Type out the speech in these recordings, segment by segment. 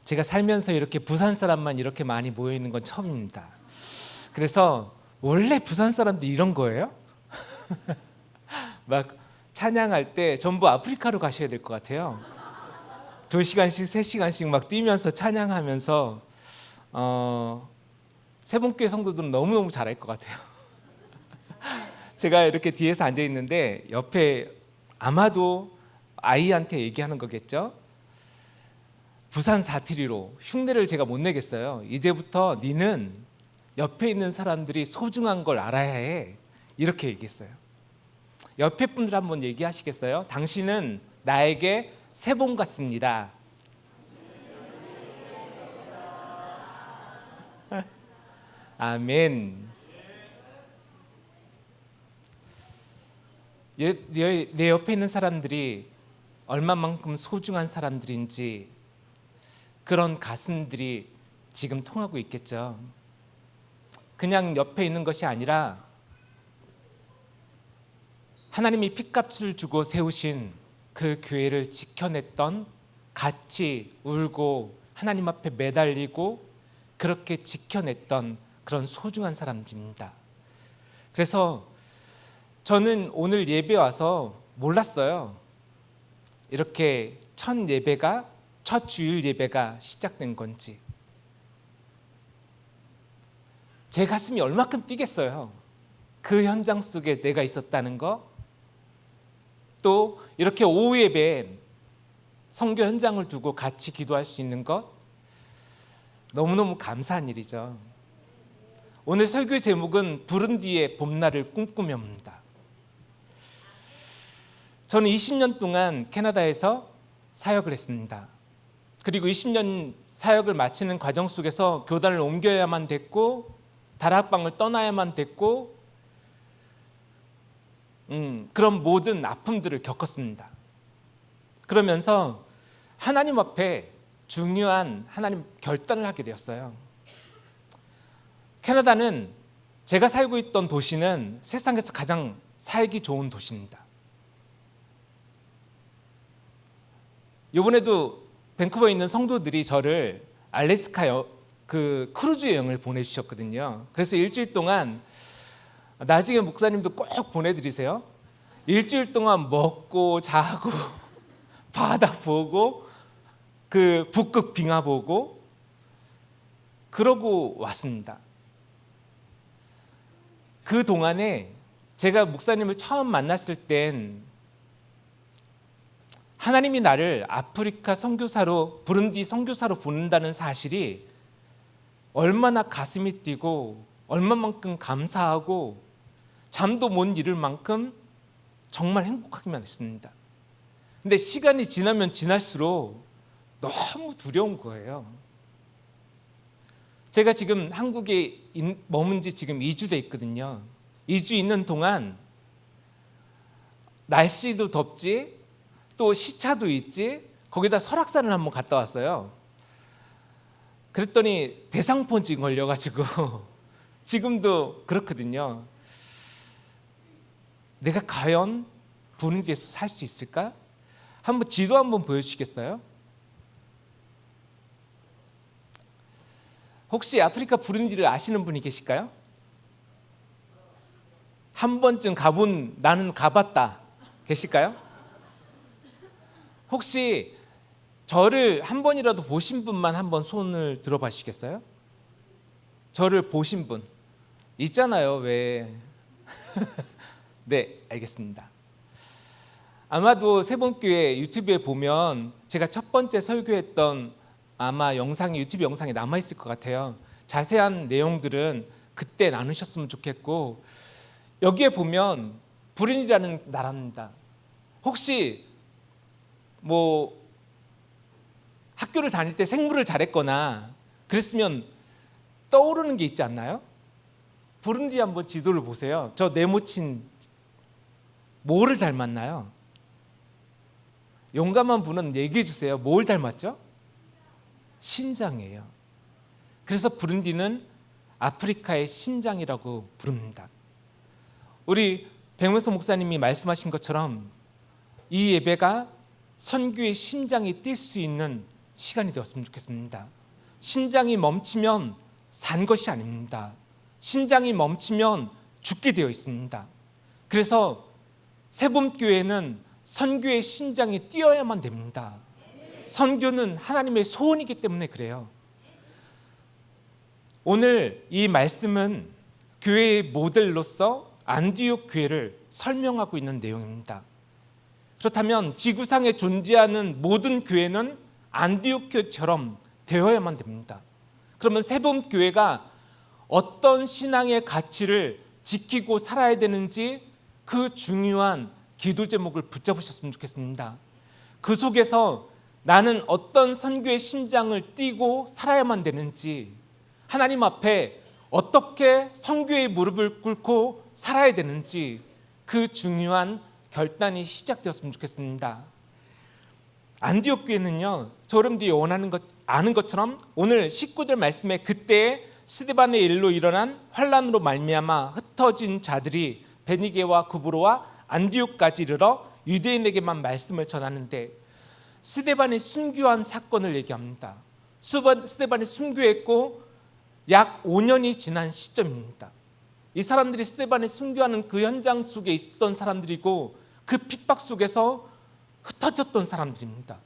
제가 살면서 이렇게 부산 사람만 이렇게 많이 모여 있는 건 처음입니다. 그래서 원래 부산 사람들이 이런 거예요? 막 찬양할 때 전부 아프리카로 가셔야 될 것 같아요. 2시간씩 3시간씩 막 뛰면서 찬양하면서 세봉교회 성도들은 너무너무 잘할 것 같아요. 제가 이렇게 뒤에서 앉아 있는데 옆에 아마도 아이한테 얘기하는 거겠죠. 부산 사투리로 흉내를 제가 못 내겠어요. 이제부터 니는 옆에 있는 사람들이 소중한 걸 알아야 해. 이렇게 얘기했어요. 옆에 분들 한번 얘기하시겠어요? 당신은 나에게 새봉 같습니다. 아멘. 내 옆에 있는 사람들이 얼마만큼 소중한 사람들인지 그런 가슴들이 지금 통하고 있겠죠. 그냥 옆에 있는 것이 아니라 하나님이 핏값을 주고 세우신 그 교회를 지켜냈던, 같이 울고 하나님 앞에 매달리고 그렇게 지켜냈던 그런 소중한 사람들입니다. 그래서 저는 오늘 예배 와서 몰랐어요. 이렇게 첫 주일 예배가 시작된 건지. 제 가슴이 얼마큼 뛰겠어요. 그 현장 속에 내가 있었다는 거. 또 이렇게 오후 예배에 선교 현장을 두고 같이 기도할 수 있는 것, 너무너무 감사한 일이죠. 오늘 설교 제목은 부른디의 봄날을 꿈꾸며입니다. 저는 20년 동안 캐나다에서 사역을 했습니다. 그리고 20년 사역을 마치는 과정 속에서 교단을 옮겨야만 됐고 다락방을 떠나야만 됐고 그런 모든 아픔들을 겪었습니다. 그러면서 하나님 앞에 중요한 하나님 결단을 하게 되었어요. 캐나다는 제가 살고 있던 도시는 세상에서 가장 살기 좋은 도시입니다. 이번에도 밴쿠버에 있는 성도들이 저를 알래스카 그 크루즈 여행을 보내주셨거든요. 그래서 일주일 동안, 나중에 목사님도 꼭 보내드리세요. 일주일 동안 먹고 자고 바다 보고 그 북극 빙하 보고 그러고 왔습니다. 그 동안에 제가 목사님을 처음 만났을 땐 하나님이 나를 아프리카 선교사로, 부른디 선교사로 보낸다는 사실이 얼마나 가슴이 뛰고 얼마만큼 감사하고 잠도 못 이룰 만큼 정말 행복하기만 했습니다. 근데 시간이 지나면 지날수록 너무 두려운 거예요. 제가 지금 한국에 머문 지 지금 2주 돼 있거든요. 2주 있는 동안 날씨도 덥지, 또 시차도 있지, 거기다 설악산을 한번 갔다 왔어요. 그랬더니 대상포진 걸려가지고 지금도 그렇거든요. 내가 과연 부른디에서 살 수 있을까? 한번 지도 한번 보여주시겠어요? 혹시 아프리카 부른디를 아시는 분이 계실까요? 한 번쯤 가본, 나는 가봤다 계실까요? 혹시 저를 한 번이라도 보신 분만 한번 손을 들어봐 주시겠어요? 저를 보신 분 있잖아요. 왜? 네, 알겠습니다. 아마도 세봉교회 유튜브에 보면 제가 첫 번째 설교했던 아마 영상이 유튜브 영상에 남아있을 것 같아요. 자세한 내용들은 그때 나누셨으면 좋겠고, 여기에 보면 부른디라는 나라입니다. 혹시 학교를 다닐 때 생물을 잘했거나 그랬으면 떠오르는 게 있지 않나요? 부른디 한번 지도를 보세요. 저 네모친 뭐를 닮았나요? 용감한 분은 얘기해 주세요. 뭘 닮았죠? 신장이에요. 그래서 부른디는 아프리카의 신장이라고 부릅니다. 우리 백문석 목사님이 말씀하신 것처럼 이 예배가 선교의 심장이 뛸 수 있는 시간이 되었으면 좋겠습니다. 심장이 멈추면 산 것이 아닙니다. 심장이 멈추면 죽게 되어 있습니다. 그래서 세봄교회는 선교의 심장이 뛰어야만 됩니다. 선교는 하나님의 소원이기 때문에 그래요. 오늘 이 말씀은 교회의 모델로서 안디옥 교회를 설명하고 있는 내용입니다. 그렇다면 지구상에 존재하는 모든 교회는 안디옥 교회처럼 되어야만 됩니다. 그러면 세봄교회가 어떤 신앙의 가치를 지키고 살아야 되는지 그 중요한 기도 제목을 붙잡으셨으면 좋겠습니다. 그 속에서 나는 어떤 선교의 심장을 띠고 살아야만 되는지, 하나님 앞에 어떻게 선교의 무릎을 꿇고 살아야 되는지 그 중요한 결단이 시작되었으면 좋겠습니다. 안디옥 교회는요, 여러분들이 아는 것처럼 오늘 19절 말씀에 그때 스데반의 일로 일어난 환란으로 말미암아 흩어진 자들이 베니게와 구브로와 안디옥까지 이르러 유대인에게만 말씀을 전하는데, 스데반이 순교한 사건을 얘기합니다. 스데반이 순교했고 약 5년이 지난 시점입니다. 이 사람들이 스데반이 순교하는 그 현장 속에 있었던 사람들이고 그 핍박 속에서 흩어졌던 사람들입니다.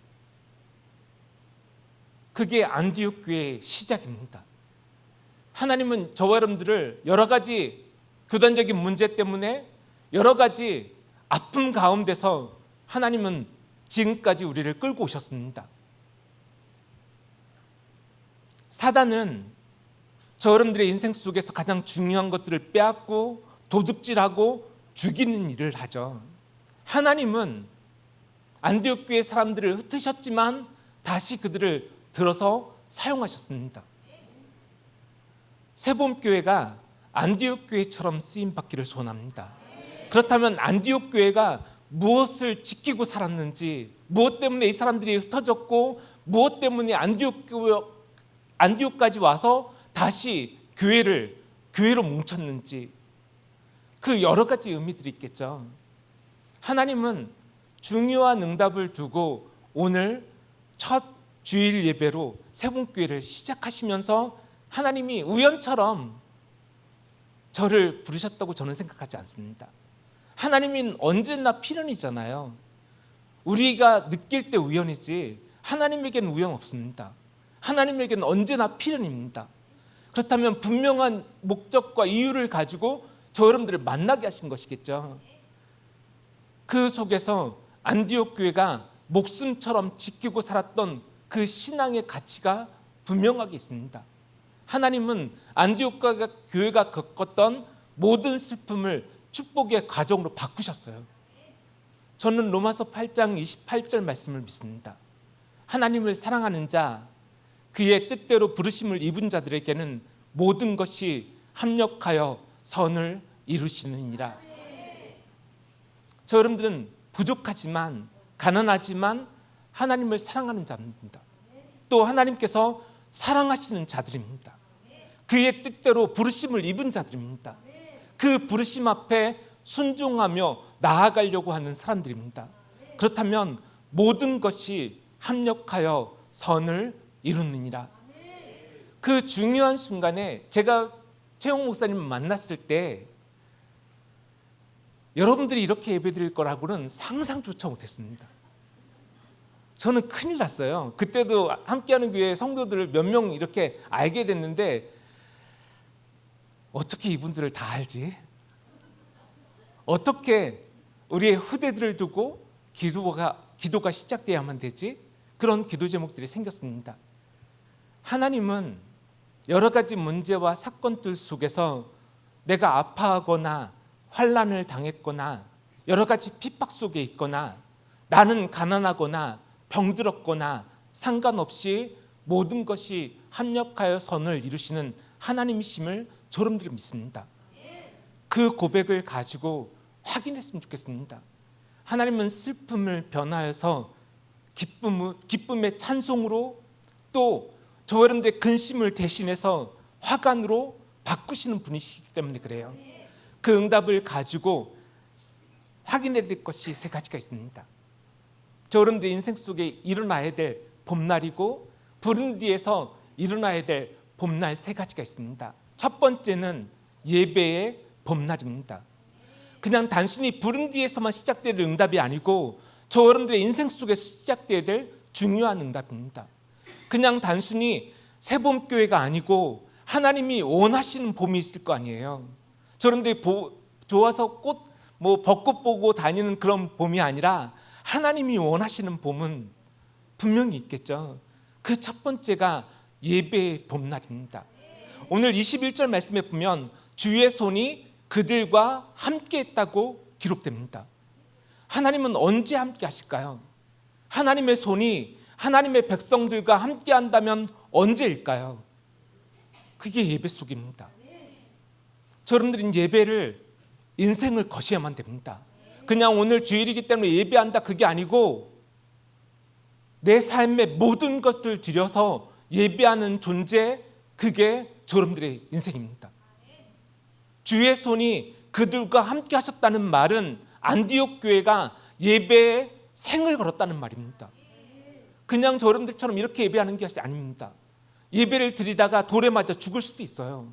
그게 안디옥 교회의 시작입니다. 하나님은 저와 여러분들을 여러 가지 교단적인 문제 때문에 여러 가지 아픔 가운데서 하나님은 지금까지 우리를 끌고 오셨습니다. 사단은 저 여러분들의 인생 속에서 가장 중요한 것들을 빼앗고 도둑질하고 죽이는 일을 하죠. 하나님은 안디옥 교회 사람들을 흩으셨지만 다시 그들을 들어서 사용하셨습니다. 세봄교회가 안디옥 교회처럼 쓰임받기를 소원합니다. 그렇다면 안디옥 교회가 무엇을 지키고 살았는지, 무엇 때문에 이 사람들이 흩어졌고 무엇 때문에 안디옥까지 와서 다시 교회로 뭉쳤는지, 그 여러 가지 의미들이 있겠죠. 하나님은 중요한 응답을 두고 오늘 첫 주일 예배로 세봄교회를 시작하시면서 하나님이 우연처럼 저를 부르셨다고 저는 생각하지 않습니다. 하나님은 언제나 필연이잖아요. 우리가 느낄 때 우연이지 하나님에게는 우연 없습니다. 하나님에게는 언제나 필연입니다. 그렇다면 분명한 목적과 이유를 가지고 저 여러분들을 만나게 하신 것이겠죠. 그 속에서 안디옥 교회가 목숨처럼 지키고 살았던 그 신앙의 가치가 분명하게 있습니다. 하나님은 안디옥 교회가 겪었던 모든 슬픔을 축복의 과정으로 바꾸셨어요. 저는 로마서 8장 28절 말씀을 믿습니다. 하나님을 사랑하는 자, 그의 뜻대로 부르심을 입은 자들에게는 모든 것이 합력하여 선을 이루시느니라. 저 여러분들은 부족하지만 가난하지만 하나님을 사랑하는 자입니다. 또 하나님께서 사랑하시는 자들입니다. 그의 뜻대로 부르심을 입은 자들입니다. 그 부르심 앞에 순종하며 나아가려고 하는 사람들입니다. 그렇다면 모든 것이 합력하여 선을 이루느니라. 그 중요한 순간에 제가 최홍 목사님을 만났을 때 여러분들이 이렇게 예배드릴 거라고는 상상조차 못했습니다. 저는 큰일 났어요. 그때도 함께하는 교회 성도들 몇 명 이렇게 알게 됐는데 어떻게 이분들을 다 알지? 어떻게 우리의 후대들을 두고 기도가 시작돼야만 되지? 그런 기도 제목들이 생겼습니다. 하나님은 여러 가지 문제와 사건들 속에서 내가 아파하거나 환난을 당했거나 여러 가지 핍박 속에 있거나 나는 가난하거나 병들었거나 상관없이 모든 것이 합력하여 선을 이루시는 하나님이심을 여러분들이 믿습니다. 그 고백을 가지고 확인했으면 좋겠습니다. 하나님은 슬픔을 변화해서 기쁨의 찬송으로, 또 저 여러분들의 근심을 대신해서 화관으로 바꾸시는 분이시기 때문에 그래요. 그 응답을 가지고 확인해야 될 것이 세 가지가 있습니다. 저 여러분들 인생 속에 일어나야 될 봄날이고 부른 뒤에서 일어나야 될 봄날 세 가지가 있습니다. 첫 번째는 예배의 봄날입니다. 그냥 단순히 부른 뒤에서만 시작되는 응답이 아니고 저 여러분들의 인생 속에서 시작되어야 될 중요한 응답입니다. 그냥 단순히 새봄교회가 아니고 하나님이 원하시는 봄이 있을 거 아니에요. 저 여러분들이 좋아서 벚꽃 보고 다니는 그런 봄이 아니라 하나님이 원하시는 봄은 분명히 있겠죠. 그 첫 번째가 예배의 봄날입니다. 오늘 21절 말씀에 보면 주의 손이 그들과 함께 했다고 기록됩니다. 하나님은 언제 함께 하실까요? 하나님의 손이 하나님의 백성들과 함께 한다면 언제일까요? 그게 예배 속입니다. 여러분들은 예배를 인생을 거셔야만 됩니다. 그냥 오늘 주일이기 때문에 예배한다 그게 아니고 내 삶의 모든 것을 들여서 예배하는 존재, 그게 여러분들의 인생입니다. 주의 손이 그들과 함께 하셨다는 말은 안디옥 교회가 예배에 생을 걸었다는 말입니다. 그냥 여러분들처럼 이렇게 예배하는 게 아닙니다. 예배를 드리다가 돌에 맞아 죽을 수도 있어요.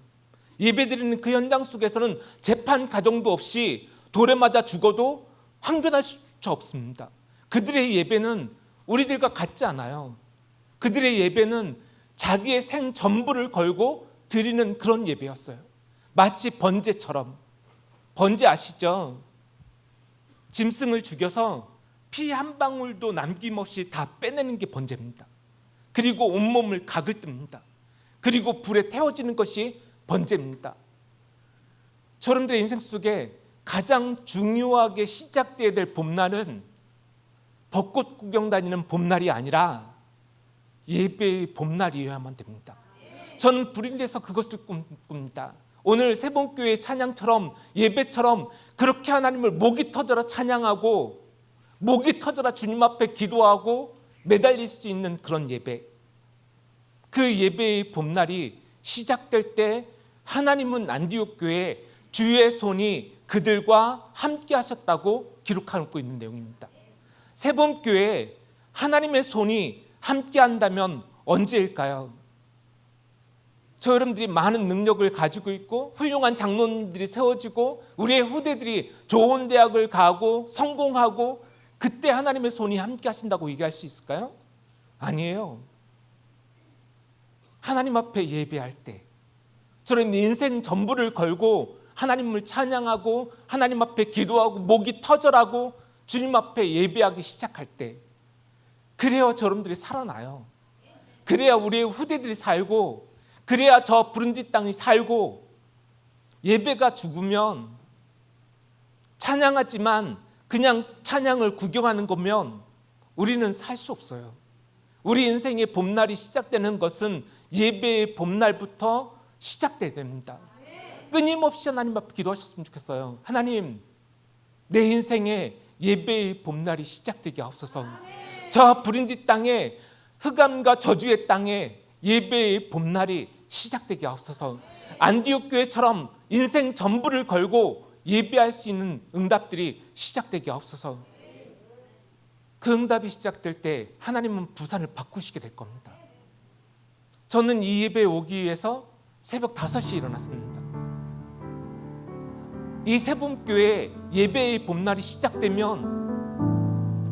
예배 드리는 그 현장 속에서는 재판 가정도 없이 돌에 맞아 죽어도 항변할 수 없습니다. 그들의 예배는 우리들과 같지 않아요. 그들의 예배는 자기의 생 전부를 걸고 드리는 그런 예배였어요. 마치 번제처럼. 번제 아시죠? 짐승을 죽여서 피 한 방울도 남김없이 다 빼내는 게 번제입니다. 그리고 온몸을 각을 뜹니다. 그리고 불에 태워지는 것이 번제입니다. 여러분들의 인생 속에 가장 중요하게 시작되어야 될 봄날은 벚꽃 구경 다니는 봄날이 아니라 예배의 봄날이어야만 됩니다. 저는 불인 데서 그것을 꿈꿉니다. 오늘 새봄교회 찬양처럼 예배처럼 그렇게 하나님을 목이 터져라 찬양하고 목이 터져라 주님 앞에 기도하고 매달릴 수 있는 그런 예배, 그 예배의 봄날이 시작될 때 하나님은 안디옥 교회에 주의 손이 그들과 함께 하셨다고 기록하고 있는 내용입니다. 새봄교회에 하나님의 손이 함께 한다면 언제일까요? 저 여러분들이 많은 능력을 가지고 있고 훌륭한 장로님들이 세워지고 우리의 후대들이 좋은 대학을 가고 성공하고 그때 하나님의 손이 함께 하신다고 얘기할 수 있을까요? 아니에요. 하나님 앞에 예배할 때 저는 인생 전부를 걸고 하나님을 찬양하고 하나님 앞에 기도하고 목이 터져라고 주님 앞에 예배하기 시작할 때 그래야 여러분들이 살아나요. 그래야 우리의 후대들이 살고 그래야 저 부른디 땅이 살고 예배가 죽으면 찬양하지만 그냥 찬양을 구경하는 거면 우리는 살 수 없어요. 우리 인생의 봄날이 시작되는 것은 예배의 봄날부터 시작돼야 됩니다. 끊임없이 하나님 앞에 기도하셨으면 좋겠어요. 하나님, 내 인생에 예배의 봄날이 시작되게 하옵소서. 저 부린디 땅에 흑암과 저주의 땅에 예배의 봄날이 시작되게 하옵소서. 안디옥 교회처럼 인생 전부를 걸고 예배할 수 있는 응답들이 시작되게 하옵소서. 그 응답이 시작될 때 하나님은 부산을 바꾸시게 될 겁니다. 저는 이 예배에 오기 위해서 새벽 5시에 일어났습니다. 이 새봄교회 예배의 봄날이 시작되면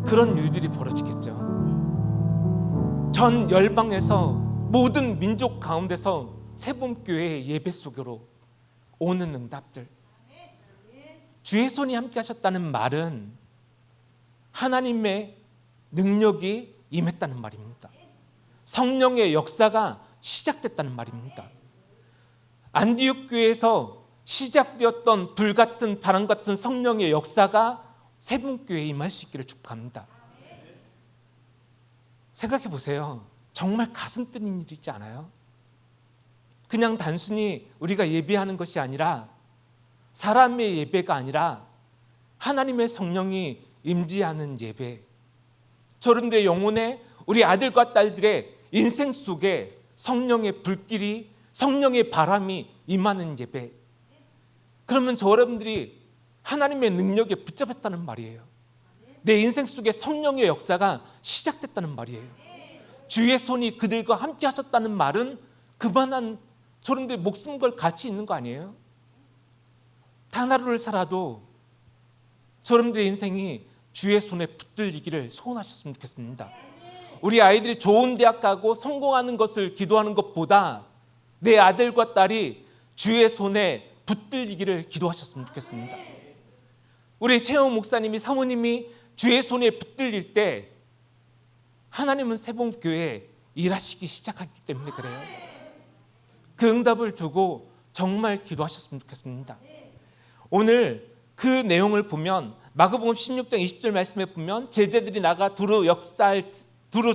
그런 일들이 벌어지겠죠. 전 열방에서 모든 민족 가운데서 새봄교회의 예배 속으로 오는 응답들, 주의 손이 함께 하셨다는 말은 하나님의 능력이 임했다는 말입니다. 성령의 역사가 시작됐다는 말입니다. 안디옥 교회에서 시작되었던 불같은 바람 같은 성령의 역사가 새봄교회에 임할 수 있기를 축복합니다. 생각해 보세요. 정말 가슴 뜨는 일이지 않아요? 그냥 단순히 우리가 예배하는 것이 아니라 사람의 예배가 아니라 하나님의 성령이 임재하는 예배, 여러분들의 영혼에 우리 아들과 딸들의 인생 속에 성령의 불길이 성령의 바람이 임하는 예배, 그러면 여러분들이 하나님의 능력에 붙잡혔다는 말이에요. 내 인생 속에 성령의 역사가 시작됐다는 말이에요. 주의 손이 그들과 함께 하셨다는 말은 그만한 저런들 목숨 걸 가치 있는 거 아니에요? 단 하루를 살아도 저런들의 인생이 주의 손에 붙들리기를 소원하셨으면 좋겠습니다. 우리 아이들이 좋은 대학 가고 성공하는 것을 기도하는 것보다 내 아들과 딸이 주의 손에 붙들리기를 기도하셨으면 좋겠습니다. 우리 최영 목사님이 사모님이 주의 손에 붙들릴 때 하나님은 새봉교회에 일하시기 시작하기 때문에 그래요. 그 응답을 두고 정말 기도하셨으면 좋겠습니다. 오늘 그 내용을 보면 마가복음 16장 20절 말씀에 보면 제자들이 나가 두루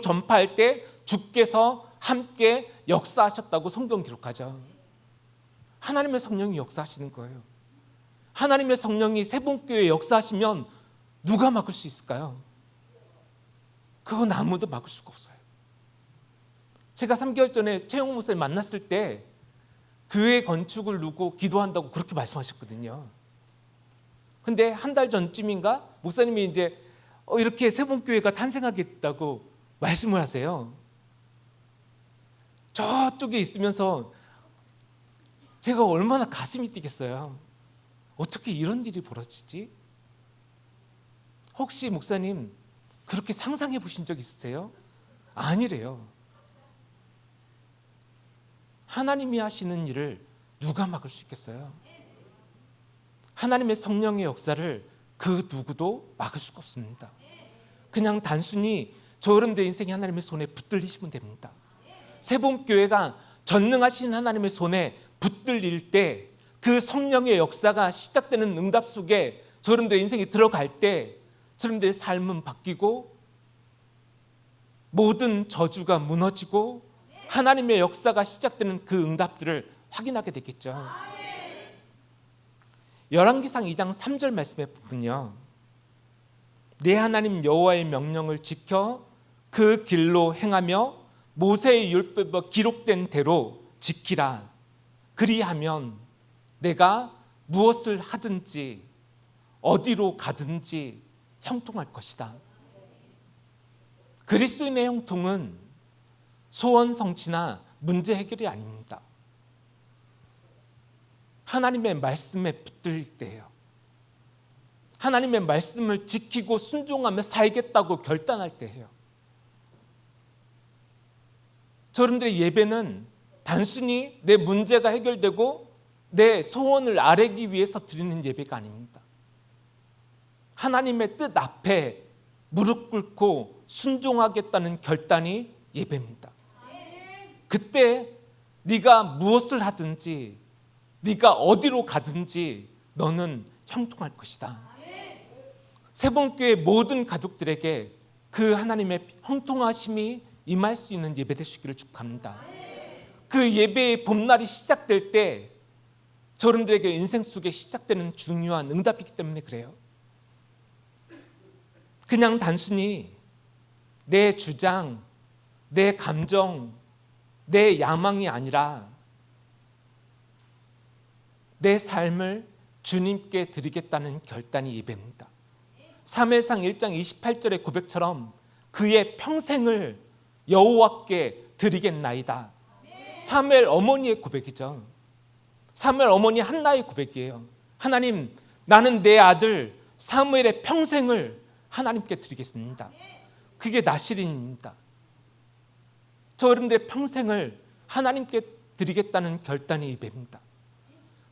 전파할 때 주께서 함께 역사하셨다고 성경 기록하죠. 하나님의 성령이 역사하시는 거예요. 하나님의 성령이 새봉교회에 역사하시면 누가 막을 수 있을까요? 그건 아무도 막을 수가 없어요. 제가 3개월 전에 최영호 목사님 만났을 때 교회 건축을 누고 기도한다고 그렇게 말씀하셨거든요. 근데 한 달 전쯤인가 목사님이 이제 이렇게 새봉교회가 탄생하겠다고 말씀을 하세요. 저쪽에 있으면서 제가 얼마나 가슴이 뛰겠어요. 어떻게 이런 일이 벌어지지? 혹시 목사님 그렇게 상상해 보신 적 있으세요? 아니래요. 하나님이 하시는 일을 누가 막을 수 있겠어요? 하나님의 성령의 역사를 그 누구도 막을 수가 없습니다. 그냥 단순히 저 여러분들 인생이 하나님의 손에 붙들리시면 됩니다. 새봄교회가 전능하신 하나님의 손에 붙들릴 때 그 성령의 역사가 시작되는 응답 속에 저 여러분들 인생이 들어갈 때 저 여러분들의 삶은 바뀌고 모든 저주가 무너지고 하나님의 역사가 시작되는 그 응답들을 확인하게 되겠죠. 열왕기상 2장 3절 말씀에 보면요, 내 하나님 여호와의 명령을 지켜 그 길로 행하며 모세의 율법에 기록된 대로 지키라. 그리하면 내가 무엇을 하든지 어디로 가든지 형통할 것이다. 그리스도인의 형통은 소원 성취나 문제 해결이 아닙니다. 하나님의 말씀에 붙들 때예요. 하나님의 말씀을 지키고 순종하며 살겠다고 결단할 때예요. 저분들의 예배는 단순히 내 문제가 해결되고 내 소원을 아뢰기 위해서 드리는 예배가 아닙니다. 하나님의 뜻 앞에 무릎 꿇고 순종하겠다는 결단이 예배입니다. 그때 네가 무엇을 하든지 네가 어디로 가든지 너는 형통할 것이다. 새봄교회 모든 가족들에게 그 하나님의 형통하심이 임할 수 있는 예배 되시기를 축복합니다. 그 예배의 봄날이 시작될 때 저분들에게 인생 속에 시작되는 중요한 응답이기 때문에 그래요. 그냥 단순히 내 주장, 내 감정, 내 야망이 아니라 내 삶을 주님께 드리겠다는 결단이 예배입니다. 사무엘상 1장 28절의 고백처럼 그의 평생을 여호와께 드리겠나이다. 사무엘 어머니의 고백이죠. 사무엘 어머니 한나의 고백이에요. 하나님, 나는 내 아들 사무엘의 평생을 하나님께 드리겠습니다. 그게 나실인입니다. 저 여러분들의 평생을 하나님께 드리겠다는 결단이 예배입니다.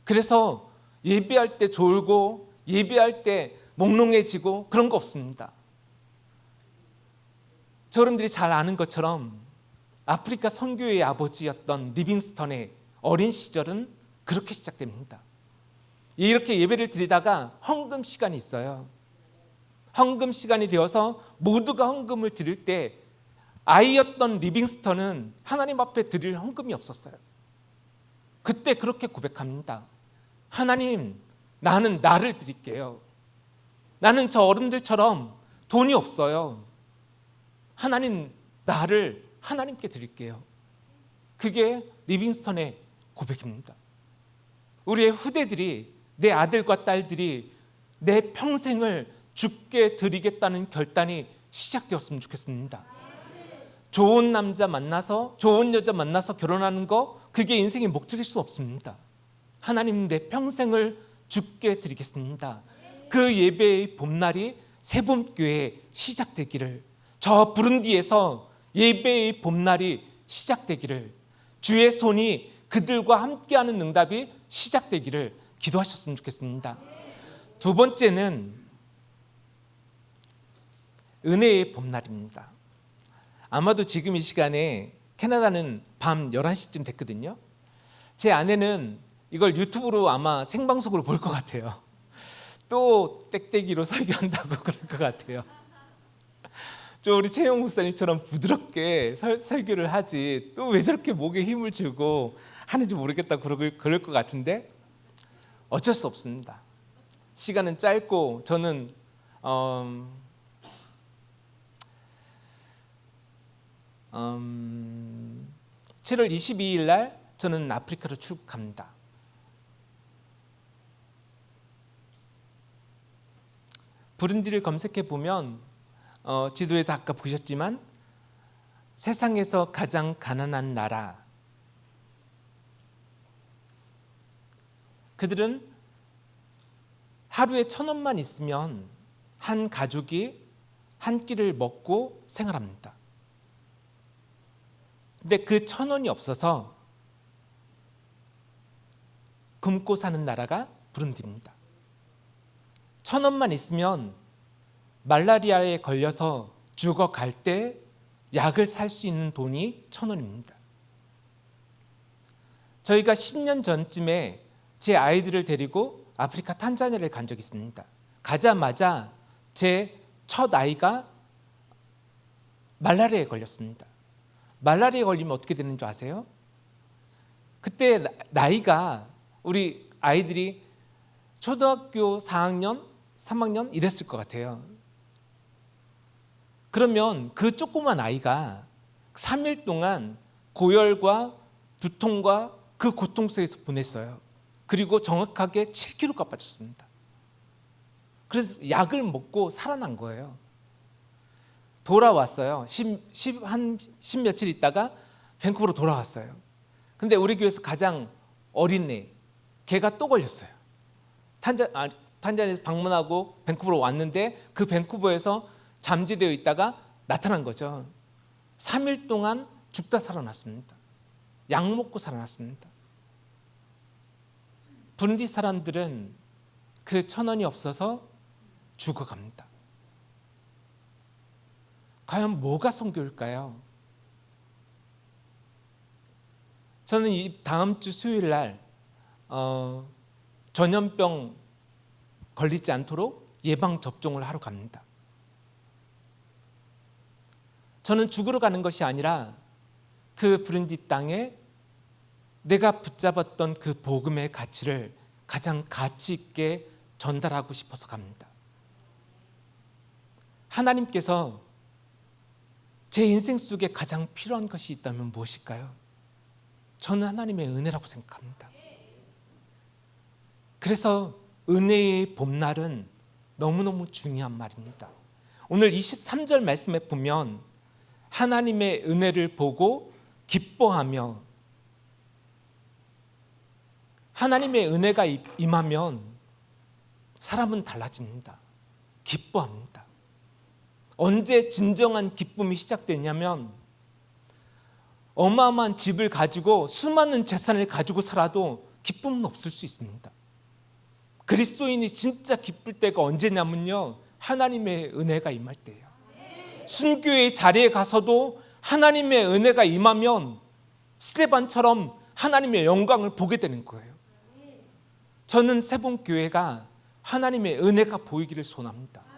그래서 예배할 때 졸고 예배할 때 몽롱해지고 그런 거 없습니다. 저 여러분들이 잘 아는 것처럼 아프리카 선교의 아버지였던 리빙스턴의 어린 시절은 그렇게 시작됩니다. 이렇게 예배를 드리다가 헌금 시간이 있어요. 헌금 시간이 되어서 모두가 헌금을 드릴 때 아이였던 리빙스턴은 하나님 앞에 드릴 헌금이 없었어요. 그때 그렇게 고백합니다. 하나님, 나는 나를 드릴게요. 나는 저 어른들처럼 돈이 없어요. 하나님, 나를 하나님께 드릴게요. 그게 리빙스턴의 고백입니다. 우리의 후대들이, 내 아들과 딸들이 내 평생을 주께 드리겠다는 결단이 시작되었으면 좋겠습니다. 좋은 남자 만나서 좋은 여자 만나서 결혼하는 거 그게 인생의 목적일 수 없습니다. 하나님 내 평생을 주께 드리겠습니다. 그 예배의 봄날이 새봄교회 시작되기를, 저 부른디에서 예배의 봄날이 시작되기를, 주의 손이 그들과 함께하는 응답이 시작되기를 기도하셨으면 좋겠습니다. 두 번째는 은혜의 봄날입니다. 아마도 지금 이 시간에 캐나다는 밤 11시쯤 됐거든요. 제 아내는 이걸 유튜브로 아마 생방송으로 볼 것 같아요. 또 땡땡이로 설교한다고 그럴 것 같아요. 좀 우리 최영 목사님처럼 부드럽게 설교를 하지 또 왜 저렇게 목에 힘을 주고 하는지 모르겠다고 그럴 것 같은데 어쩔 수 없습니다. 시간은 짧고 저는 7월 22일 날 저는 아프리카로 출국합니다. 부룬디를 검색해 보면 지도에도 아까 보셨지만 세상에서 가장 가난한 나라, 그들은 하루에 1,000원만 있으면 한 가족이 한 끼를 먹고 생활합니다. 근데 그 1,000원이 없어서 굶고 사는 나라가 부룬디입니다. 1,000원만 있으면 말라리아에 걸려서 죽어갈 때 약을 살 수 있는 돈이 1,000원입니다. 저희가 10년 전쯤에 제 아이들을 데리고 아프리카 탄자니아를 간 적이 있습니다. 가자마자 제 첫 아이가 말라리아에 걸렸습니다. 말라리아에 걸리면 어떻게 되는 줄 아세요? 그때 나이가 우리 아이들이 초등학교 4학년, 3학년 이랬을 것 같아요. 그러면 그 조그만 아이가 3일 동안 고열과 두통과 그 고통 속에서 보냈어요. 그리고 정확하게 7kg가 빠졌습니다. 그래서 약을 먹고 살아난 거예요. 돌아왔어요. 한 10며칠 있다가 밴쿠버로 돌아왔어요. 근데 우리 교회에서 가장 어린 애, 걔가 또 걸렸어요. 탄자니아에서 방문하고 밴쿠버로 왔는데 그 밴쿠버에서 잠재되어 있다가 나타난 거죠. 3일 동안 죽다 살아났습니다. 약 먹고 살아났습니다. 부룬디 사람들은 그 1,000원이 없어서 죽어갑니다. 과연 뭐가 선교일까요? 저는 이 다음 주 수요일 날 전염병 걸리지 않도록 예방 접종을 하러 갑니다. 저는 죽으러 가는 것이 아니라 그 부룬디 땅에 내가 붙잡았던 그 복음의 가치를 가장 가치 있게 전달하고 싶어서 갑니다. 하나님께서 제 인생 속에 가장 필요한 것이 있다면 무엇일까요? 저는 하나님의 은혜라고 생각합니다. 그래서 은혜의 봄날은 너무너무 중요한 말입니다. 오늘 23절 말씀에 보면 하나님의 은혜를 보고 기뻐하며, 하나님의 은혜가 임하면 사람은 달라집니다. 기뻐합니다. 언제 진정한 기쁨이 시작되냐면 어마어마한 집을 가지고 수많은 재산을 가지고 살아도 기쁨은 없을 수 있습니다. 그리스도인이 진짜 기쁠 때가 언제냐면요, 하나님의 은혜가 임할 때예요. 순교의 자리에 가서도 하나님의 은혜가 임하면 스데반처럼 하나님의 영광을 보게 되는 거예요. 저는 새봄교회가 하나님의 은혜가 보이기를 소원합니다.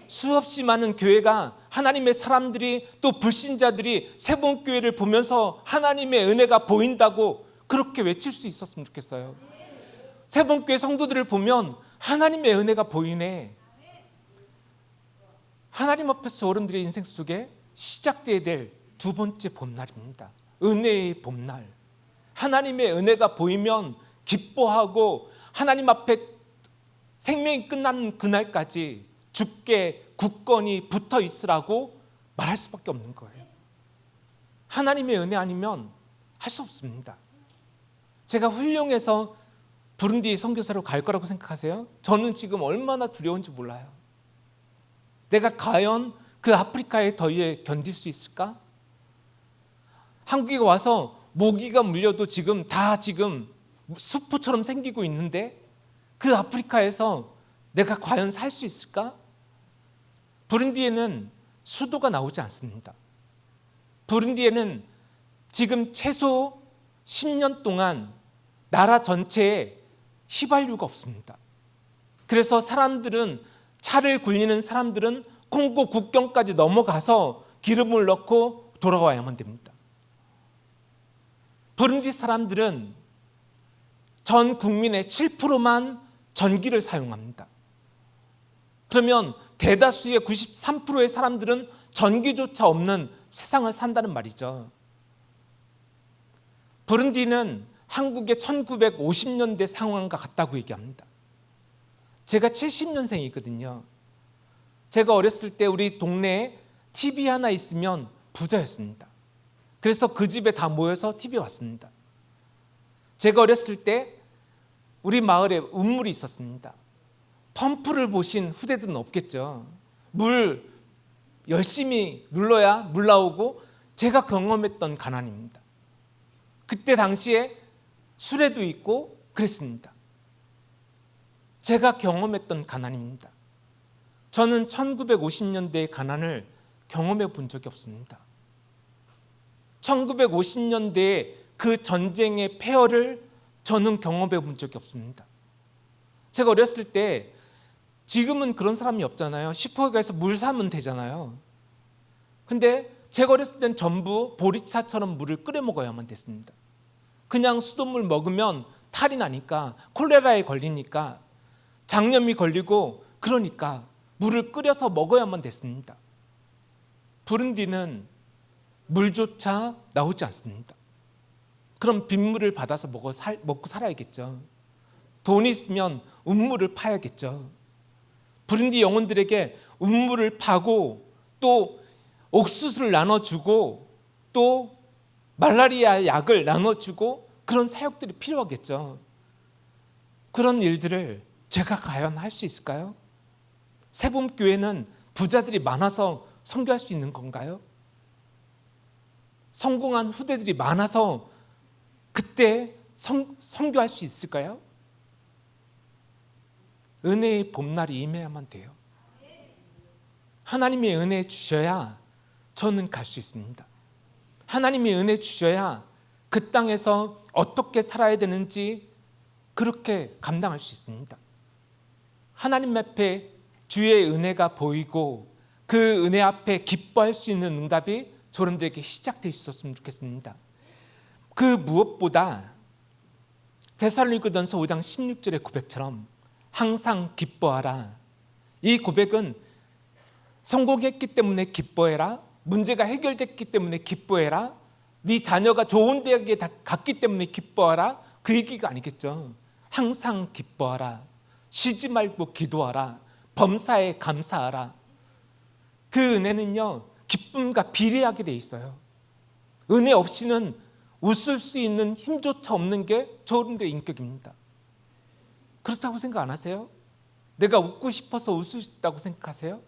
수없이 많은 교회가 하나님의 사람들이 또 불신자들이 새봄교회를 보면서 하나님의 은혜가 보인다고 그렇게 외칠 수 있었으면 좋겠어요. 새봄교회 성도들을 보면 하나님의 은혜가 보이네. 하나님 앞에서 어른들의 인생 속에 시작되어야 될 두 번째 봄날입니다. 은혜의 봄날. 하나님의 은혜가 보이면 기뻐하고 하나님 앞에 생명이 끝나는 그날까지 주께 굳건히 붙어 있으라고 말할 수밖에 없는 거예요. 하나님의 은혜 아니면 할 수 없습니다. 제가 훌륭해서 부룬디 선교사로 갈 거라고 생각하세요? 저는 지금 얼마나 두려운지 몰라요. 내가 과연 그 아프리카의 더위에 견딜 수 있을까? 한국에 와서 모기가 물려도 지금 수포처럼 생기고 있는데 그 아프리카에서 내가 과연 살 수 있을까? 부룬디에는 수도가 나오지 않습니다. 부룬디에는 지금 최소 10년 동안 나라 전체에 휘발유가 없습니다. 그래서 차를 굴리는 사람들은 콩고 국경까지 넘어가서 기름을 넣고 돌아와야만 됩니다. 부룬디 사람들은 전 국민의 7%만 전기를 사용합니다. 그러면 대다수의 93%의 사람들은 전기조차 없는 세상을 산다는 말이죠. 부룬디는 한국의 1950년대 상황과 같다고 얘기합니다. 제가 70년생이거든요. 제가 어렸을 때 우리 동네에 TV 하나 있으면 부자였습니다. 그래서 그 집에 다 모여서 TV 왔습니다. 제가 어렸을 때 우리 마을에 운물이 있었습니다. 펌프를 보신 후대들은 없겠죠. 물 열심히 눌러야 물 나오고, 제가 경험했던 가난입니다. 그때 당시에 수레도 있고 그랬습니다. 제가 경험했던 가난입니다. 저는 1950년대의 가난을 경험해 본 적이 없습니다. 1950년대의 그 전쟁의 폐허를 저는 경험해 본 적이 없습니다. 제가 어렸을 때, 지금은 그런 사람이 없잖아요. 슈퍼에 가서 물 사면 되잖아요. 근데 제가 어렸을 땐 전부 보리차처럼 물을 끓여 먹어야만 됐습니다. 그냥 수돗물 먹으면 탈이 나니까, 콜레라에 걸리니까, 장염이 걸리고, 그러니까 물을 끓여서 먹어야만 됐습니다. 부룬디는 물조차 나오지 않습니다. 그럼 빗물을 받아서 먹고 살아야겠죠. 돈이 있으면 운물을 파야겠죠. 부룬디 영혼들에게 운물을 파고, 또 옥수수를 나눠주고, 또 말라리아 약을 나눠주고, 그런 사역들이 필요하겠죠. 그런 일들을 제가 과연 할 수 있을까요? 세봄교회는 부자들이 많아서 선교할 수 있는 건가요? 성공한 후대들이 많아서 그때 선교할 수 있을까요? 은혜의 봄날이 임해야만 돼요. 하나님의 은혜 주셔야 저는 갈 수 있습니다. 하나님의 은혜 주셔야 그 땅에서 어떻게 살아야 되는지 그렇게 감당할 수 있습니다. 하나님 앞에 주의 은혜가 보이고 그 은혜 앞에 기뻐할 수 있는 응답이 여러분들에게 시작되어 있었으면 좋겠습니다. 그 무엇보다 데살로니가전서 5장 16절의 고백처럼 항상 기뻐하라. 이 고백은 성공했기 때문에 기뻐해라, 문제가 해결됐기 때문에 기뻐해라, 네 자녀가 좋은 대학에 갔기 때문에 기뻐하라, 그 얘기가 아니겠죠. 항상 기뻐하라, 쉬지 말고 기도하라, 범사에 감사하라. 그 은혜는요, 기쁨과 비례하게 돼 있어요. 은혜 없이는 웃을 수 있는 힘조차 없는 게 여러분들의 인격입니다. 그렇다고 생각 안 하세요? 내가 웃고 싶어서 웃을 수 있다고 생각하세요?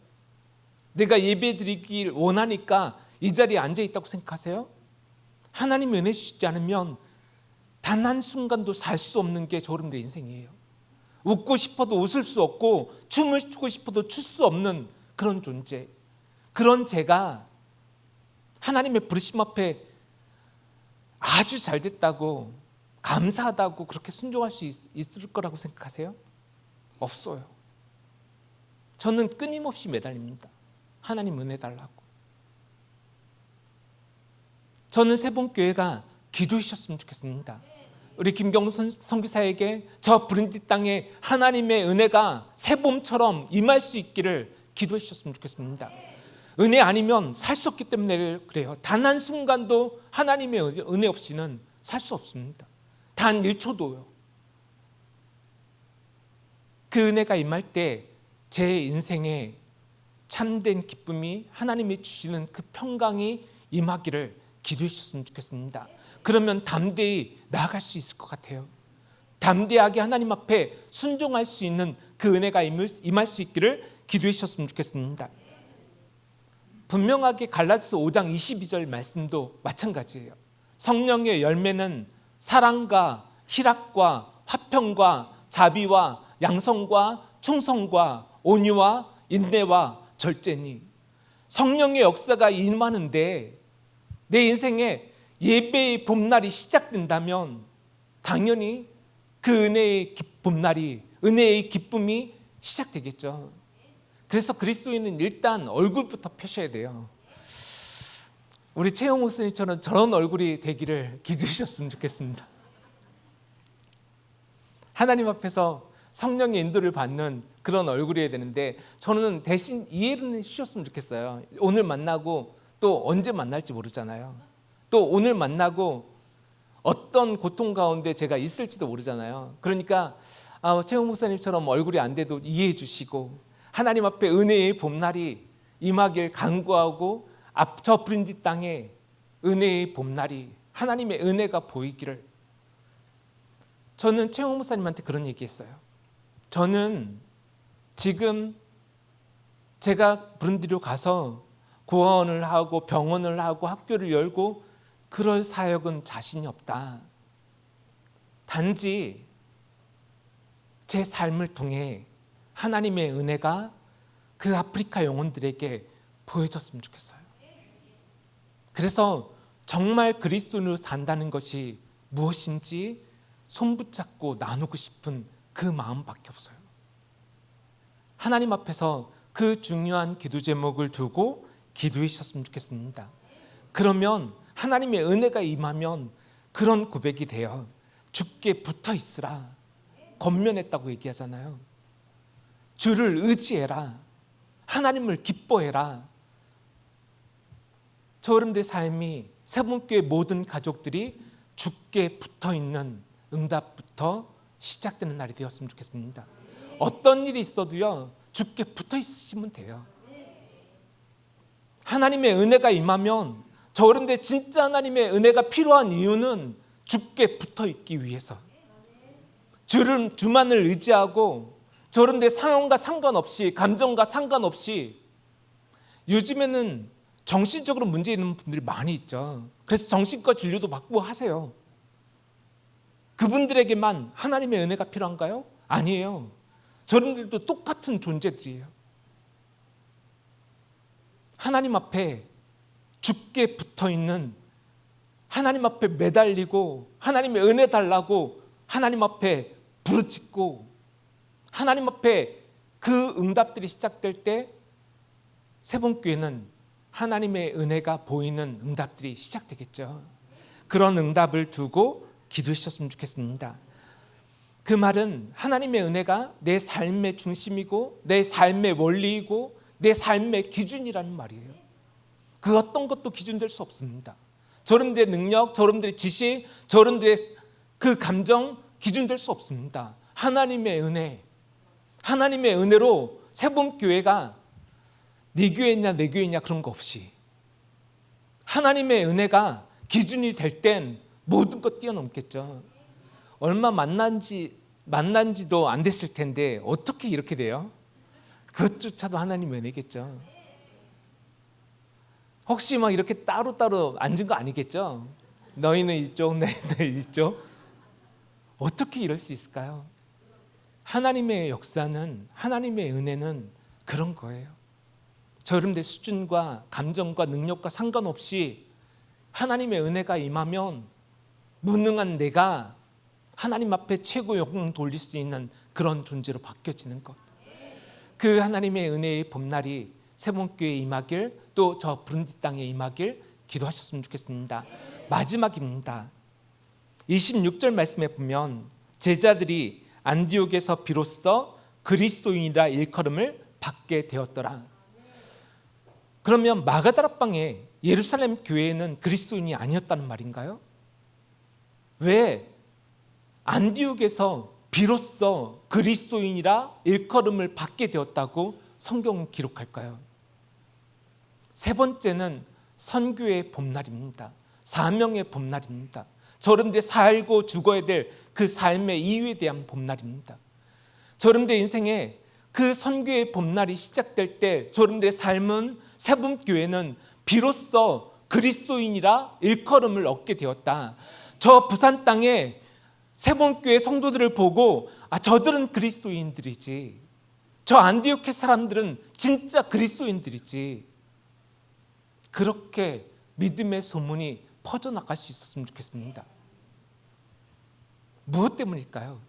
내가 예배 드리길 원하니까 이 자리에 앉아 있다고 생각하세요? 하나님 은혜 주시지 않으면 단 한순간도 살 수 없는 게 여러분들의 인생이에요. 웃고 싶어도 웃을 수 없고 춤을 추고 싶어도 출 수 없는 그런 존재, 그런 제가 하나님의 부르심 앞에 아주 잘 됐다고, 감사하다고 그렇게 순종할 수 있을 거라고 생각하세요? 없어요. 저는 끊임없이 매달립니다. 하나님 은혜 달라고. 저는 세봄교회가 기도해 주셨으면 좋겠습니다. 우리 김경선 선교사에게 저 부룬디 땅에 하나님의 은혜가 세봄처럼 임할 수 있기를 기도해 주셨으면 좋겠습니다. 은혜 아니면 살 수 없기 때문에 그래요. 단 한순간도 하나님의 은혜 없이는 살 수 없습니다. 단 1초도요. 그 은혜가 임할 때 제 인생에 참된 기쁨이, 하나님이 주시는 그 평강이 임하기를 기도해 주셨으면 좋겠습니다. 그러면 담대히 나아갈 수 있을 것 같아요. 담대하게 하나님 앞에 순종할 수 있는 그 은혜가 임할 수 있기를 기도해 주셨으면 좋겠습니다. 분명하게 갈라디아서 5장 22절 말씀도 마찬가지예요. 성령의 열매는 사랑과 희락과 화평과 자비와 양성과 충성과 온유와 인내와 절제니, 성령의 역사가 임하는데 내 인생에 예배의 봄날이 시작된다면 당연히 그 은혜의 봄날이, 은혜의 기쁨이 시작되겠죠. 그래서 그리스도인은 일단 얼굴부터 펴셔야 돼요. 우리 최영 목사님처럼 저런 얼굴이 되기를 기도해 주셨으면 좋겠습니다. 하나님 앞에서 성령의 인도를 받는 그런 얼굴이어야 되는데, 저는 대신 이해를 해주셨으면 좋겠어요. 오늘 만나고 또 언제 만날지 모르잖아요. 또 오늘 만나고 어떤 고통 가운데 제가 있을지도 모르잖아요. 그러니까 최영 목사님처럼 얼굴이 안 돼도 이해해 주시고, 하나님 앞에 은혜의 봄날이 임하길 간구하고, 저 브린디 땅에 은혜의 봄날이, 하나님의 은혜가 보이기를. 저는 최영 목사님한테 그런 얘기했어요. 저는 지금 제가 브룬디로 가서 구원을 하고 병원을 하고 학교를 열고 그럴 사역은 자신이 없다. 단지 제 삶을 통해 하나님의 은혜가 그 아프리카 영혼들에게 보여졌으면 좋겠어요. 그래서 정말 그리스도인으로 산다는 것이 무엇인지 손붙잡고 나누고 싶은 그 마음밖에 없어요. 하나님 앞에서 그 중요한 기도 제목을 두고 기도해 주셨으면 좋겠습니다. 그러면 하나님의 은혜가 임하면 그런 고백이 돼요. 주께 붙어 있으라. 권면했다고 얘기하잖아요. 주를 의지해라. 하나님을 기뻐해라. 저 여러분들의 삶이, 세분교회 모든 가족들이 주께 붙어 있는 응답부터 시작되는 날이 되었으면 좋겠습니다. 어떤 일이 있어도요, 주께 붙어 있으시면 돼요. 하나님의 은혜가 임하면, 저 여러분들 진짜 하나님의 은혜가 필요한 이유는 주께 붙어 있기 위해서, 주만을 의지하고, 저 여러분들 상황과 상관없이, 감정과 상관없이. 요즘에는 정신적으로 문제 있는 분들이 많이 있죠. 그래서 정신과 진료도 받고 하세요. 그분들에게만 하나님의 은혜가 필요한가요? 아니에요. 저분들도 똑같은 존재들이에요. 하나님 앞에 주께 붙어있는, 하나님 앞에 매달리고 하나님의 은혜 달라고 하나님 앞에 부르짖고, 하나님 앞에 그 응답들이 시작될 때 세봉교회는 하나님의 은혜가 보이는 응답들이 시작되겠죠. 그런 응답을 두고 기도해 주셨으면 좋겠습니다. 그 말은 하나님의 은혜가 내 삶의 중심이고 내 삶의 원리이고 내 삶의 기준이라는 말이에요. 그 어떤 것도 기준될 수 없습니다. 저런들의 능력, 저런들의 지식, 저런들의 그 감정 기준될 수 없습니다. 하나님의 은혜, 하나님의 은혜로 세봄교회가 네 교회냐 내 교회냐 그런 거 없이 하나님의 은혜가 기준이 될 땐 모든 것 뛰어넘겠죠. 얼마 만난지도 안 됐을 텐데 어떻게 이렇게 돼요? 그것조차도 하나님의 은혜겠죠. 혹시 막 이렇게 따로따로 앉은 거 아니겠죠? 너희는 이쪽, 너희는 이쪽. 어떻게 이럴 수 있을까요? 하나님의 역사는, 하나님의 은혜는 그런 거예요. 저 여러분들의 수준과 감정과 능력과 상관없이 하나님의 은혜가 임하면 무능한 내가 하나님 앞에 최고 영광 돌릴 수 있는 그런 존재로 바뀌어지는 것. 그 하나님의 은혜의 봄날이 세봉교회에 임하길, 또 저 브룬디 땅에 임하길 기도하셨으면 좋겠습니다. 마지막입니다. 26절 말씀에 보면 제자들이 안디옥에서 비로소 그리스도인이라 일컬음을 받게 되었더라. 그러면 마가다락방에 예루살렘 교회는 그리스도인이 아니었다는 말인가요? 왜 안디옥에서 비로소 그리스도인이라 일컬음을 받게 되었다고 성경은 기록할까요? 세 번째는 선교의 봄날입니다. 사명의 봄날입니다. 여러분들이 살고 죽어야 될 그 삶의 이유에 대한 봄날입니다. 여러분들의 인생에 그 선교의 봄날이 시작될 때 여러분들의 삶은 세봄교회는 비로소 그리스도인이라 일컬음을 얻게 되었다. 저 부산 땅에 세봄교회 성도들을 보고 저들은 그리스도인들이지, 저 안디옥의 사람들은 진짜 그리스도인들이지, 그렇게 믿음의 소문이 퍼져나갈 수 있었으면 좋겠습니다. 무엇 때문일까요?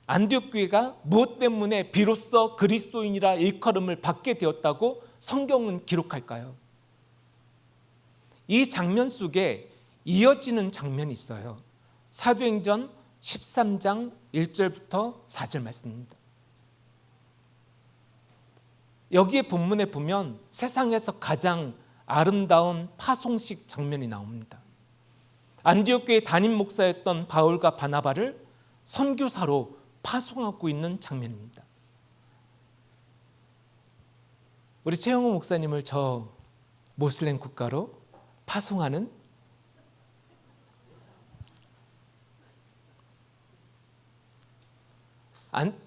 안디옥 교회가 무엇 때문에 비로소 그리스도인이라 일컬음을 받게 되었다고 성경은 기록할까요? 이 장면 속에 이어지는 장면이 있어요. 사도행전 13장 1절부터 4절 말씀입니다. 여기에 본문에 보면 세상에서 가장 아름다운 파송식 장면이 나옵니다. 안디옥 교회 담임 목사였던 바울과 바나바를 선교사로 파송하고 있는 장면입니다. 우리 최영호 목사님을 저 모슬렘 국가로 파송하는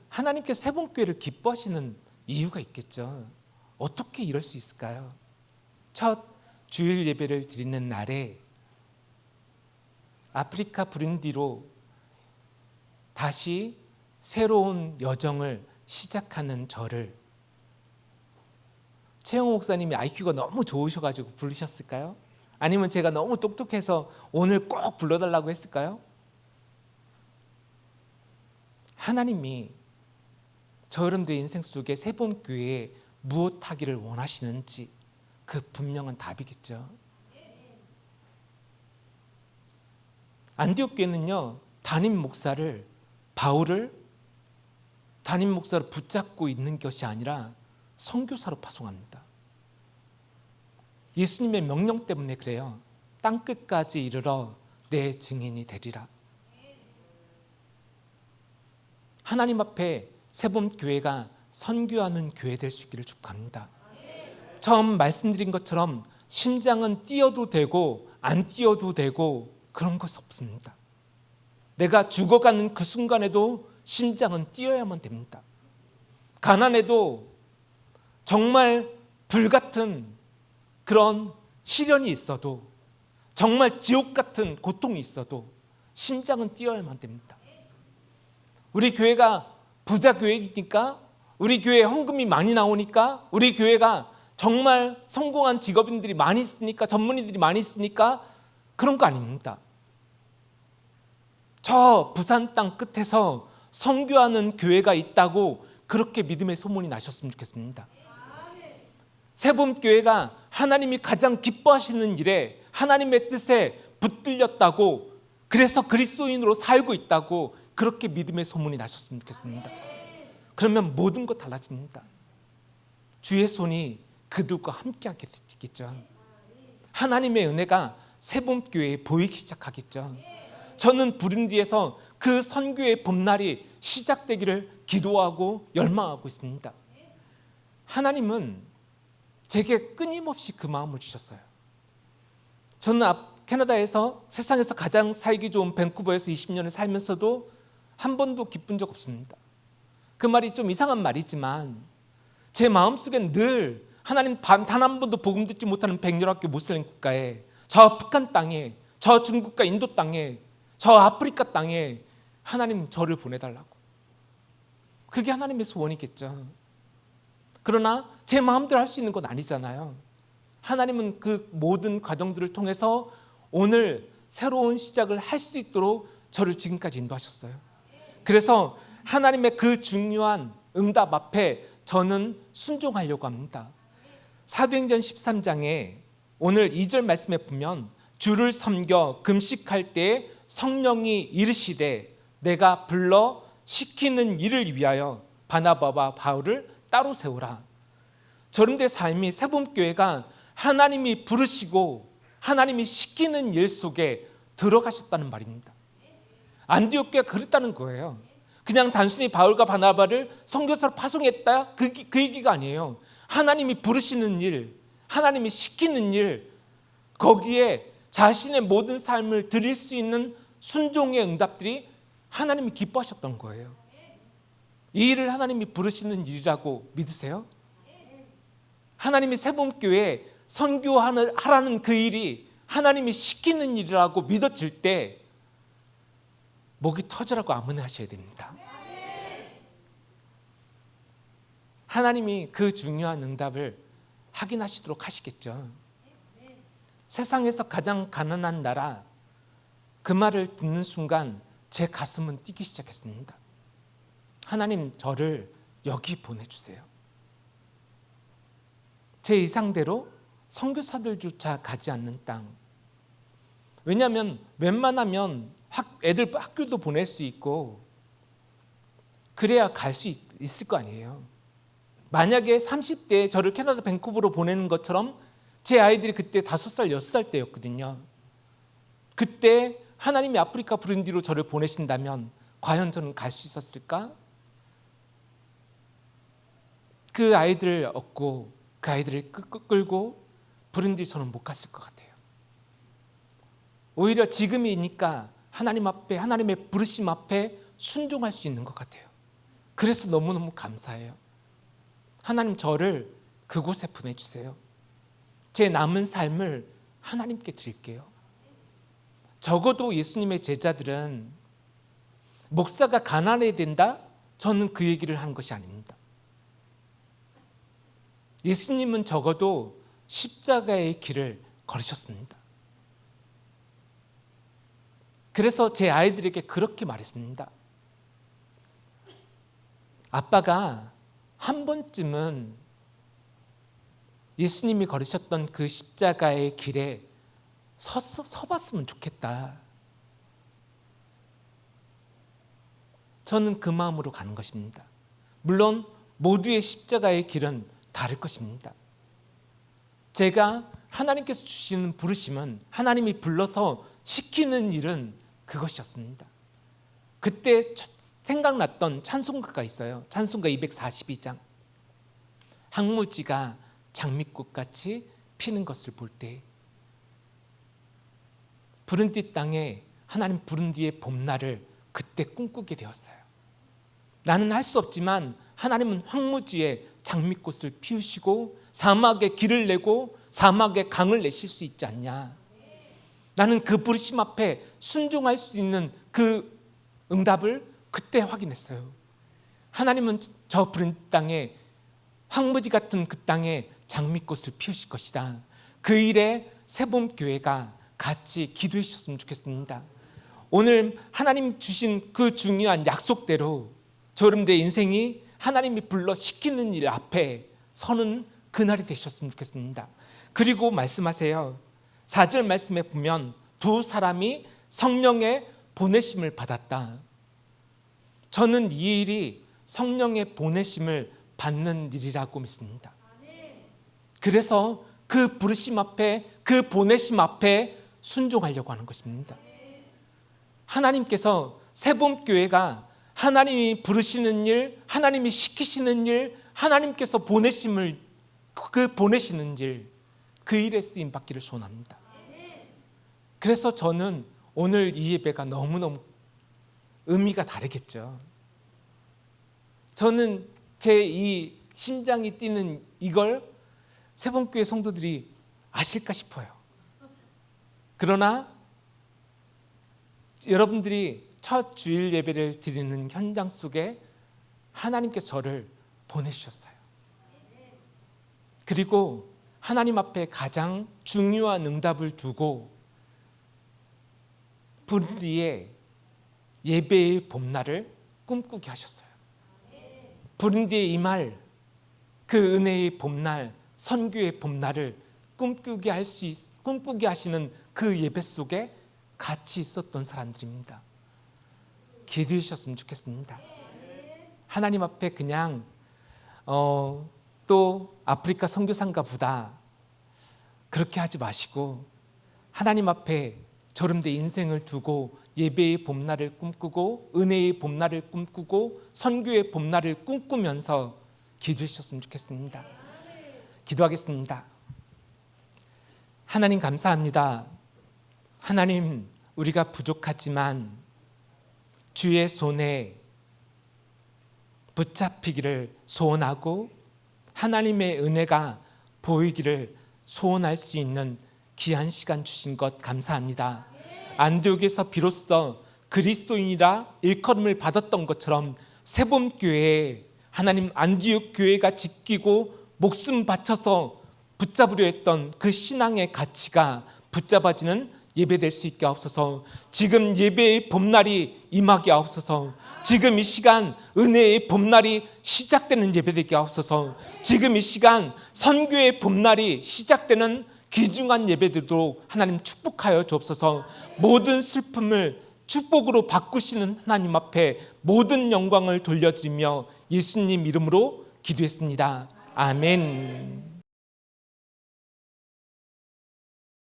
하나님께서 세봄교회를 기뻐하시는 이유가 있겠죠. 어떻게 이럴 수 있을까요? 첫 주일 예배를 드리는 날에 아프리카 부룬디로 다시 새로운 여정을 시작하는 저를 최영호 목사님이 IQ가 너무 좋으셔가지고 부르셨을까요? 아니면 제가 너무 똑똑해서 오늘 꼭 불러달라고 했을까요? 하나님이 저 여러분들의 인생 속에 세봄교회에 무엇 하기를 원하시는지 그 분명한 답이겠죠. 안디옥 교회는요, 담임 목사를, 바울을 담임 목사로 붙잡고 있는 것이 아니라 선교사로 파송합니다. 예수님의 명령 때문에 그래요. 땅끝까지 이르러 내 증인이 되리라. 하나님 앞에 세봄교회가 선교하는 교회 될 수 있기를 축복합니다. 처음 말씀드린 것처럼 심장은 뛰어도 되고 안 뛰어도 되고 그런 것이 없습니다. 내가 죽어가는 그 순간에도 심장은 뛰어야만 됩니다. 가난해도 정말 불같은 그런 시련이 있어도, 정말 지옥 같은 고통이 있어도 심장은 뛰어야만 됩니다. 우리 교회가 부자 교회이니까, 우리 교회에 헌금이 많이 나오니까, 우리 교회가 정말 성공한 직업인들이 많이 있으니까, 전문의들이 많이 있으니까 그런 거 아닙니다. 저 부산 땅 끝에서 선교하는 교회가 있다고 그렇게 믿음의 소문이 나셨으면 좋겠습니다. 세봄교회가 하나님이 가장 기뻐하시는 일에 하나님의 뜻에 붙들렸다고, 그래서 그리스도인으로 살고 있다고 그렇게 믿음의 소문이 나셨으면 좋겠습니다. 그러면 모든 것 달라집니다. 주의 손이 그들과 함께하게 되겠죠. 하나님의 은혜가 세봄교회에 보이기 시작하겠죠. 저는 부룬디에서 그 선교의 봄날이 시작되기를 기도하고 열망하고 있습니다. 하나님은 제게 끊임없이 그 마음을 주셨어요. 저는 캐나다에서 세상에서 가장 살기 좋은 밴쿠버에서 20년을 살면서도 한 번도 기쁜 적 없습니다. 그 말이 좀 이상한 말이지만 제 마음속엔 늘 하나님 단 한 번도 복음 듣지 못하는 백년학교 모슬렘 국가에, 저 북한 땅에, 저 중국과 인도 땅에, 저 아프리카 땅에 하나님 저를 보내달라고. 그게 하나님의 소원이겠죠. 그러나 제 마음대로 할 수 있는 건 아니잖아요. 하나님은 그 모든 과정들을 통해서 오늘 새로운 시작을 할 수 있도록 저를 지금까지 인도하셨어요. 그래서 하나님의 그 중요한 응답 앞에 저는 순종하려고 합니다. 사도행전 13장에 오늘 2절 말씀에 보면 주를 섬겨 금식할 때에 성령이 이르시되 내가 불러 시키는 일을 위하여 바나바와 바울을 따로 세우라. 저런데 삶이 세봄교회가 하나님이 부르시고 하나님이 시키는 일 속에 들어가셨다는 말입니다. 안디옥 교회가 그랬다는 거예요. 그냥 단순히 바울과 바나바를 선교사로 파송했다 그 얘기가 아니에요. 하나님이 부르시는 일, 하나님이 시키는 일, 거기에 자신의 모든 삶을 드릴 수 있는 순종의 응답들이 하나님이 기뻐하셨던 거예요. 이 일을 하나님이 부르시는 일이라고 믿으세요? 하나님이 세봄교회에 선교하라는 그 일이 하나님이 시키는 일이라고 믿어질 때 목이 터져라고 아멘 하셔야 됩니다. 하나님이 그 중요한 응답을 확인하시도록 하시겠죠. 세상에서 가장 가난한 나라, 그 말을 듣는 순간 제 가슴은 뛰기 시작했습니다. 하나님, 저를 여기 보내주세요. 제 이상대로 선교사들조차 가지 않는 땅. 왜냐하면 웬만하면 애들 학교도 보낼 수 있고 그래야 갈 수 있을 거 아니에요. 만약에 30대에 저를 캐나다 밴쿠버로 보내는 것처럼 제 아이들이 그때 5살, 6살 때였거든요. 그때 하나님이 아프리카 부룬디로 저를 보내신다면 과연 저는 갈 수 있었을까? 그 아이들을 얻고 그 아이들을 끌고 부룬디 저는 못 갔을 것 같아요. 오히려 지금이니까 하나님 앞에, 하나님의 부르심 앞에 순종할 수 있는 것 같아요. 그래서 너무너무 감사해요. 하나님, 저를 그곳에 보내주세요. 제 남은 삶을 하나님께 드릴게요. 적어도 예수님의 제자들은 목사가 가난해야 된다? 저는 그 얘기를 하는 것이 아닙니다. 예수님은 적어도 십자가의 길을 걸으셨습니다. 그래서 제 아이들에게 그렇게 말했습니다. 아빠가 한 번쯤은 예수님이 걸으셨던 그 십자가의 길에 서봤으면 좋겠다. 저는 그 마음으로 가는 것입니다. 물론 모두의 십자가의 길은 다를 것입니다. 제가 하나님께서 주시는 부르심은, 하나님이 불러서 시키는 일은 그것이었습니다. 그때 생각났던 찬송가가 있어요. 찬송가 242장. 항무지가 장미꽃같이 피는 것을 볼 때, 부른디 땅에 하나님 부른디의 봄날을 그때 꿈꾸게 되었어요. 나는 할 수 없지만 하나님은 황무지에 장미꽃을 피우시고 사막에 길을 내고 사막에 강을 내실 수 있지 않냐. 나는 그 부르심 앞에 순종할 수 있는 그 응답을 그때 확인했어요. 하나님은 저 부른 땅에, 황무지 같은 그 땅에 장미꽃을 피우실 것이다. 그 일에 세봄교회가 같이 기도해 주셨으면 좋겠습니다. 오늘 하나님 주신 그 중요한 약속대로 여러분들의 인생이 하나님이 불러 시키는 일 앞에 서는 그날이 되셨으면 좋겠습니다. 그리고 말씀하세요. 4절 말씀에 보면 두 사람이 성령의 보내심을 받았다. 저는 이 일이 성령의 보내심을 받는 일이라고 믿습니다. 그래서 그 부르심 앞에, 그 보내심 앞에 순종하려고 하는 것입니다. 하나님께서 세봄교회가 하나님이 부르시는 일, 하나님이 시키시는 일, 하나님께서 보내심을, 그 보내시는 일, 그 일에 쓰임 받기를 소원합니다. 그래서 저는 오늘 이 예배가 너무너무 의미가 다르겠죠. 저는 제 이 심장이 뛰는 이걸 세봄교회 성도들이 아실까 싶어요. 그러나 여러분들이 첫 주일 예배를 드리는 현장 속에 하나님께서 저를 보내주셨어요. 그리고 하나님 앞에 가장 중요한 응답을 두고 부른디의 예배의 봄날을 꿈꾸게 하셨어요. 부른디의 이 말, 그 은혜의 봄날, 선교의 봄날을 꿈꾸게 하시는 그 예배 속에 같이 있었던 사람들입니다. 기도해 주셨으면 좋겠습니다. 하나님 앞에 그냥 또 아프리카 선교사인가 보다 그렇게 하지 마시고 하나님 앞에 저름대 인생을 두고 예배의 봄날을 꿈꾸고 은혜의 봄날을 꿈꾸고 선교의 봄날을 꿈꾸면서 기도해 주셨으면 좋겠습니다. 기도하겠습니다. 하나님 감사합니다. 하나님, 우리가 부족하지만 주의 손에 붙잡히기를 소원하고 하나님의 은혜가 보이기를 소원할 수 있는 귀한 시간 주신 것 감사합니다. 안디옥에서 비로소 그리스도인이라 일컬음을 받았던 것처럼 세봄교회에 하나님 안디옥 교회가 지키고 목숨 바쳐서 붙잡으려 했던 그 신앙의 가치가 붙잡아지는 예배될 수 있게 하옵소서. 지금 예배의 봄날이 임하게 하옵소서. 지금 이 시간 은혜의 봄날이 시작되는 예배되게 하옵소서. 지금 이 시간 선교의 봄날이 시작되는 귀중한 예배되도록 하나님 축복하여 주옵소서. 모든 슬픔을 축복으로 바꾸시는 하나님 앞에 모든 영광을 돌려드리며 예수님 이름으로 기도했습니다. 아멘.